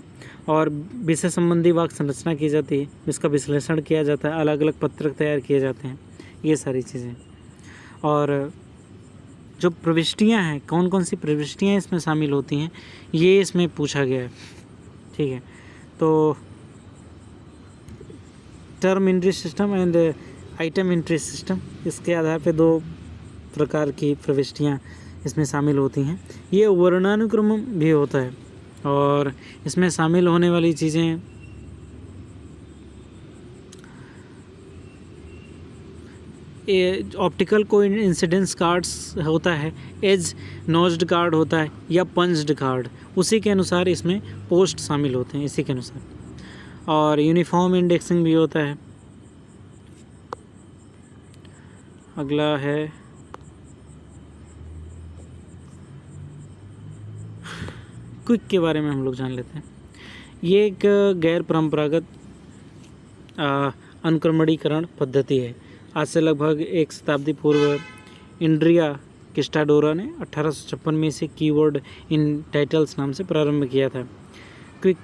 और विषय संबंधी वाक्य संरचना की जाती है, इसका विश्लेषण किया जाता है, अलग अलग पत्रक तैयार किए जाते हैं, ये सारी चीज़ें। और जो प्रविष्टियां हैं, कौन कौन सी प्रविष्टियां इसमें शामिल होती हैं, ये इसमें पूछा गया है, ठीक है। तो term entry system and item entry system, इसके आधार पे दो प्रकार की प्रविष्टियां इसमें शामिल होती हैं। ये वर्णानुक्रम भी होता है और इसमें शामिल होने वाली चीज़ें ऑप्टिकल कोइंसिडेंस कार्ड्स होता है, एज नोज्ड कार्ड होता है या पंच्ड कार्ड, उसी के अनुसार इसमें पोस्ट शामिल होते हैं, इसी के अनुसार। और यूनिफॉर्म इंडेक्सिंग भी होता है। अगला है क्विक के बारे में हम लोग जान लेते हैं। ये एक गैर परंपरागत अनुक्रमणीकरण पद्धति है। आज से लगभग एक शताब्दी पूर्व इंड्रिया किस्टाडोरा ने 1856 में इसे कीवर्ड इन टाइटल्स नाम से प्रारंभ किया था, क्विक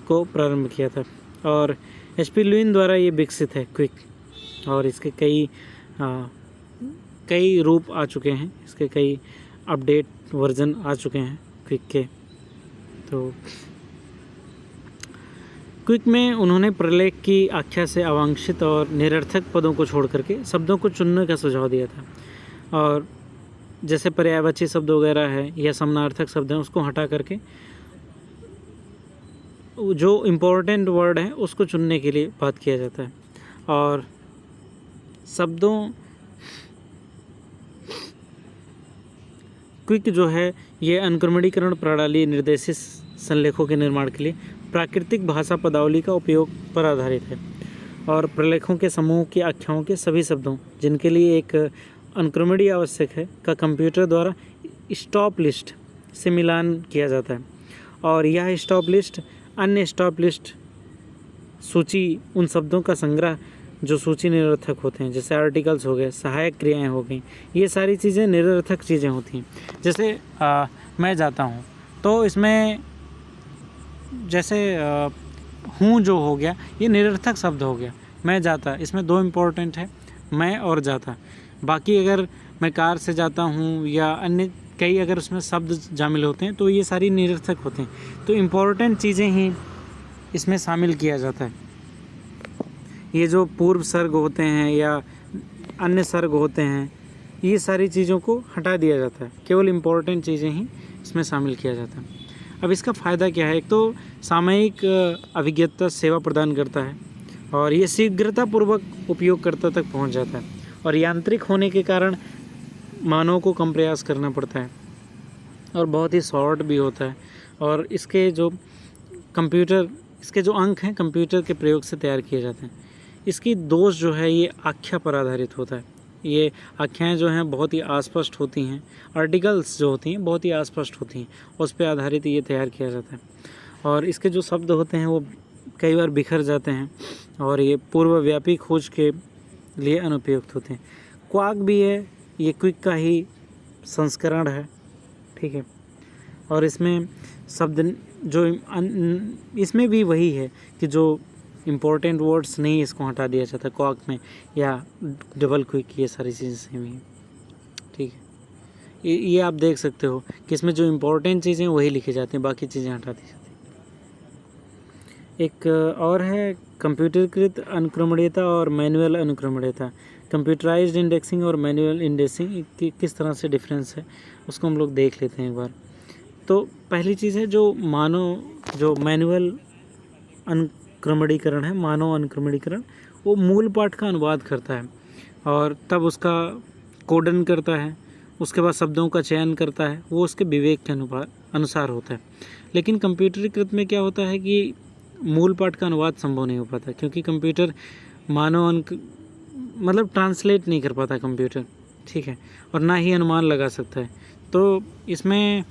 को प्रारंभ किया था। और HP लुईन द्वारा ये विकसित है क्विक, और इसके कई रूप आ चुके हैं, इसके कई अपडेट वर्जन आ चुके हैं क्विक के। तो क्विक में उन्होंने प्रलेख की आख्या से अवांछित और निरर्थक पदों को छोड़ करके शब्दों को चुनने का सुझाव दिया था। और जैसे पर्यायवाची शब्द वगैरह है या समानार्थक शब्द हैं उसको हटा करके जो इम्पोर्टेंट वर्ड है उसको चुनने के लिए बात किया जाता है। और शब्दों क्विक जो है ये अनुक्रमणीकरण प्रणाली निर्देशित संलेखों के निर्माण के लिए प्राकृतिक भाषा पदावली का उपयोग पर आधारित है और प्रलेखों के समूह की आख्याओं के सभी शब्दों जिनके लिए एक अनुक्रमणी आवश्यक है का कंप्यूटर द्वारा स्टॉप लिस्ट से मिलान किया जाता है। और यह स्टॉप लिस्ट अन्य स्टॉप लिस्ट सूची उन शब्दों का संग्रह जो सूची निरर्थक होते हैं, जैसे आर्टिकल्स हो गए, सहायक क्रियाएं हो गई, ये सारी चीज़ें निरर्थक चीज़ें होती हैं। जैसे मैं जाता हूँ, तो इसमें जैसे हूँ जो हो गया ये निरर्थक शब्द हो गया। मैं जाता, इसमें दो इम्पोर्टेंट है, मैं और जाता। बाकी अगर मैं कार से जाता हूँ या अन्य कई अगर उसमें शब्द शामिल होते हैं तो ये सारी निरर्थक होते हैं। तो इम्पोर्टेंट चीज़ें ही इसमें शामिल किया जाता है। ये जो पूर्व सर्ग होते हैं या अन्य सर्ग होते हैं, ये सारी चीज़ों को हटा दिया जाता है, केवल इम्पोर्टेंट चीज़ें ही इसमें शामिल किया जाता है। अब इसका फ़ायदा क्या है? एक तो सामयिक अभिज्ञता सेवा प्रदान करता है और ये शीघ्रतापूर्वक उपयोगकर्ता तक पहुंच जाता है, और यांत्रिक होने के कारण मानव को कम प्रयास करना पड़ता है और बहुत ही शॉर्ट भी होता है। और इसके जो अंक हैं कंप्यूटर के प्रयोग से तैयार किए जाते हैं। इसकी दोष जो है ये आख्या पर आधारित होता है। ये आख्याएँ जो हैं बहुत ही अस्पष्ट होती हैं, आर्टिकल्स जो होती हैं बहुत ही अस्पष्ट होती हैं, उस पर आधारित ये तैयार किया जाता है। और इसके जो शब्द होते हैं वो कई बार बिखर जाते हैं और ये पूर्वव्यापी खोज के लिए अनुपयुक्त होते हैं। क्वाक भी है, ये क्विक का ही संस्करण है, ठीक है। और इसमें शब्द जो इसमें भी वही है कि जो इम्पोर्टेंट वर्ड्स नहीं इसको हटा दिया जाता क्वाक में, या डबल क्विक, ये सारी चीज़ें सेम ही है, ठीक है। ये आप देख सकते हो कि इसमें जो इम्पोर्टेंट चीज़ें वही लिखी जाती हैं, बाकी चीज़ें हटा दी जाती हैं। एक और है कंप्यूटरीकृत अनुक्रमणीयता और मैनुअल अनुक्रमणीयता। कंप्यूटराइज्ड इंडेक्सिंग और मैनुअल इंडेक्सिंग किस तरह से डिफरेंस है उसको हम लोग देख लेते हैं एक बार। तो पहली चीज़ है जो मैनुअल अनुक्रमणीकरण है, मानव अनुक्रमणीकरण, वो मूल पाठ का अनुवाद करता है और तब उसका कोडन करता है, उसके बाद शब्दों का चयन करता है, वो उसके विवेक के अनुसार होता है। लेकिन कंप्यूटरीकृत में क्या होता है कि मूल पाठ का अनुवाद संभव नहीं हो पाता, क्योंकि कंप्यूटर मतलब ट्रांसलेट नहीं कर पाता कंप्यूटर, ठीक है, और ना ही अनुमान लगा सकता है। तो इसमें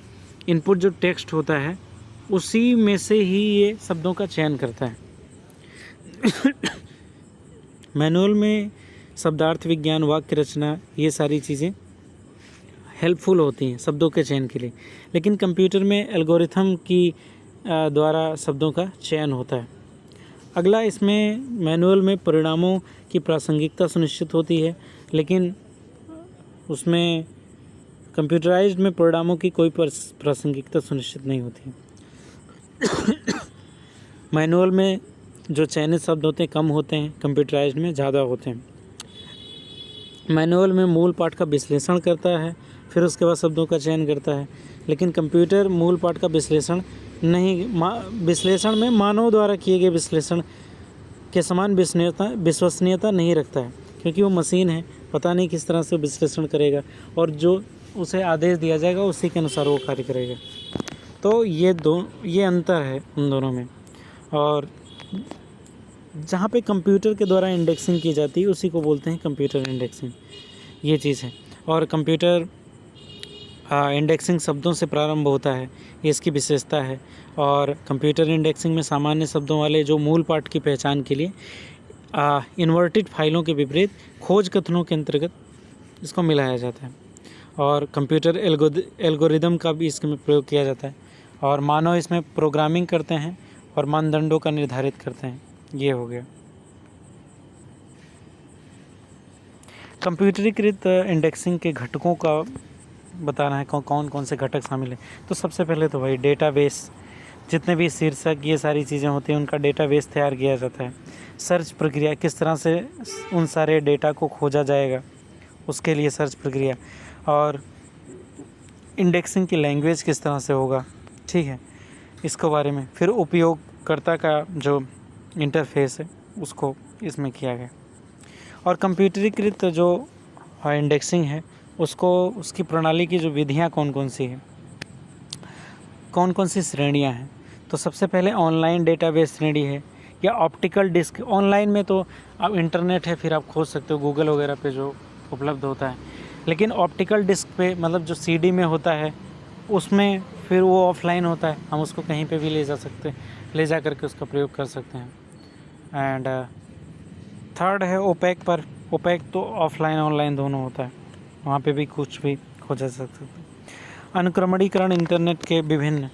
इनपुट जो टेक्स्ट होता है उसी में से ही ये शब्दों का चयन करता है। मैनुअल में शब्दार्थ विज्ञान, वाक्य रचना, ये सारी चीज़ें हेल्पफुल होती हैं शब्दों के चयन के लिए, लेकिन कंप्यूटर में एल्गोरिथम की द्वारा शब्दों का चयन होता है। अगला, इसमें मैनुअल में परिणामों की प्रासंगिकता सुनिश्चित होती है, लेकिन उसमें कंप्यूटराइज्ड में परिणामों की कोई प्रासंगिकता सुनिश्चित नहीं होती है। मैनुअल में जो चयनित शब्द होते हैं कम होते हैं, कंप्यूटराइज्ड में ज़्यादा होते हैं। मैनुअल में मूल पाठ का विश्लेषण करता है, फिर उसके बाद शब्दों का चयन करता है, लेकिन कंप्यूटर मूल पाठ का विश्लेषण में मानव द्वारा किए गए विश्लेषण के समान विश्वसनीयता नहीं रखता है, क्योंकि वो मशीन है, पता नहीं किस तरह से विश्लेषण करेगा और जो उसे आदेश दिया जाएगा उसी के अनुसार वो कार्य करेगा। तो ये अंतर है उन दोनों में। और जहाँ पे कंप्यूटर के द्वारा इंडेक्सिंग की जाती है उसी को बोलते हैं कंप्यूटर इंडेक्सिंग, ये चीज़ है। और कंप्यूटर इंडेक्सिंग शब्दों से प्रारंभ होता है, ये इसकी विशेषता है। और कंप्यूटर इंडेक्सिंग में सामान्य शब्दों वाले जो मूल पाठ की पहचान के लिए इन्वर्टेड फाइलों के विपरीत खोज कथनों के अंतर्गत इसको मिलाया जाता है। और कंप्यूटर एल्गोरिदम का भी इसमें प्रयोग किया जाता है, और मानव इसमें प्रोग्रामिंग करते हैं और मानदंडों का निर्धारित करते हैं। ये हो गया कंप्यूटरीकृत इंडेक्सिंग के घटकों का बताना है, कौन कौन से घटक शामिल हैं। तो सबसे पहले तो भाई डेटाबेस, जितने भी शीर्षक ये सारी चीज़ें होती हैं उनका डेटाबेस तैयार किया जाता है। सर्च प्रक्रिया, किस तरह से उन सारे डेटा को खोजा जाएगा उसके लिए सर्च प्रक्रिया, और इंडेक्सिंग की लैंग्वेज किस तरह से होगा, ठीक है, इसके बारे में। फिर उपयोगकर्ता का जो इंटरफेस है उसको इसमें किया गया। और कंप्यूटरीकृत जो इंडेक्सिंग है उसकी प्रणाली की जो विधियाँ कौन कौन सी है, कौन कौन सी श्रेणियाँ हैं। तो सबसे पहले ऑनलाइन डेटाबेस श्रेणी है, या ऑप्टिकल डिस्क। ऑनलाइन में तो अब इंटरनेट है, फिर आप खोज सकते हो गूगल वगैरह पे जो उपलब्ध होता है, लेकिन ऑप्टिकल डिस्क पे मतलब जो सीडी में होता है उसमें फिर वो ऑफलाइन होता है, हम उसको कहीं पे भी ले जा करके उसका प्रयोग कर सकते हैं। एंड थर्ड है ओपेक पर। ओपेक तो ऑफलाइन ऑनलाइन दोनों होता है, वहाँ पे भी कुछ भी खोजा जा सकता है। अनुक्रमणीकरण इंटरनेट के विभिन्न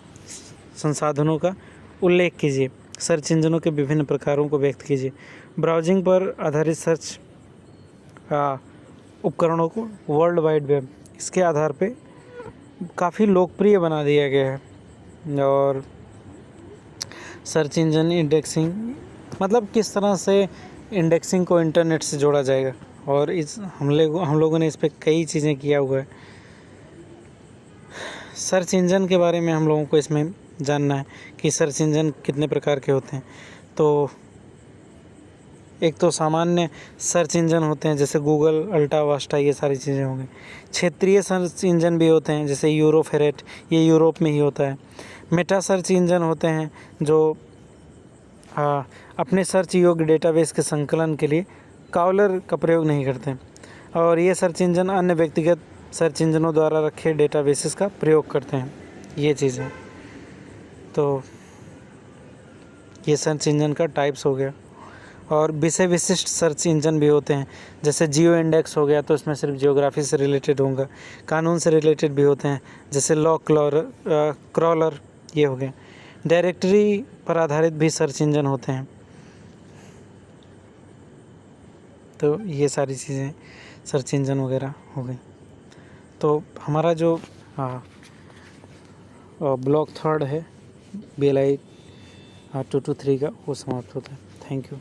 संसाधनों का उल्लेख कीजिए। सर्च इंजनों के विभिन्न प्रकारों को व्यक्त कीजिए। ब्राउजिंग पर आधारित सर्च उपकरणों को वर्ल्ड वाइड वेब इसके आधार पे काफ़ी लोकप्रिय बना दिया गया है। और सर्च इंजन इंडेक्सिंग मतलब किस तरह से इंडेक्सिंग को इंटरनेट से जोड़ा जाएगा, और इस हम लोगों ने इस पर कई चीज़ें किया हुआ है। सर्च इंजन के बारे में हम लोगों को इसमें जानना है कि सर्च इंजन कितने प्रकार के होते हैं। तो एक तो सामान्य सर्च इंजन होते हैं जैसे गूगल, अल्टा वास्टा, ये सारी चीज़ें होंगी। क्षेत्रीय सर्च इंजन भी होते हैं जैसे यूरोफेरेट, ये यूरोप में ही होता है। मेटा सर्च इंजन होते हैं जो अपने सर्च योग्य डेटाबेस के संकलन के लिए काउलर का प्रयोग नहीं करते, और ये सर्च इंजन अन्य व्यक्तिगत सर्च इंजनों द्वारा रखे डेटाबेसेस का प्रयोग करते हैं। ये चीज़ें तो ये सर्च इंजन का टाइप्स हो गया। और विषय विशिष्ट सर्च इंजन भी होते हैं जैसे जियो इंडेक्स हो गया, तो इसमें सिर्फ जियोग्राफी से रिलेटेड होगा। कानून से रिलेटेड भी होते हैं जैसे लॉ क्रॉलर, ये हो गए। डायरेक्टरी पर आधारित भी सर्च इंजन होते हैं। तो ये सारी चीज़ें सर्च इंजन वगैरह हो गई। तो हमारा जो ब्लॉक 3 है BLI 223 का, वो समाप्त होता है। Thank you.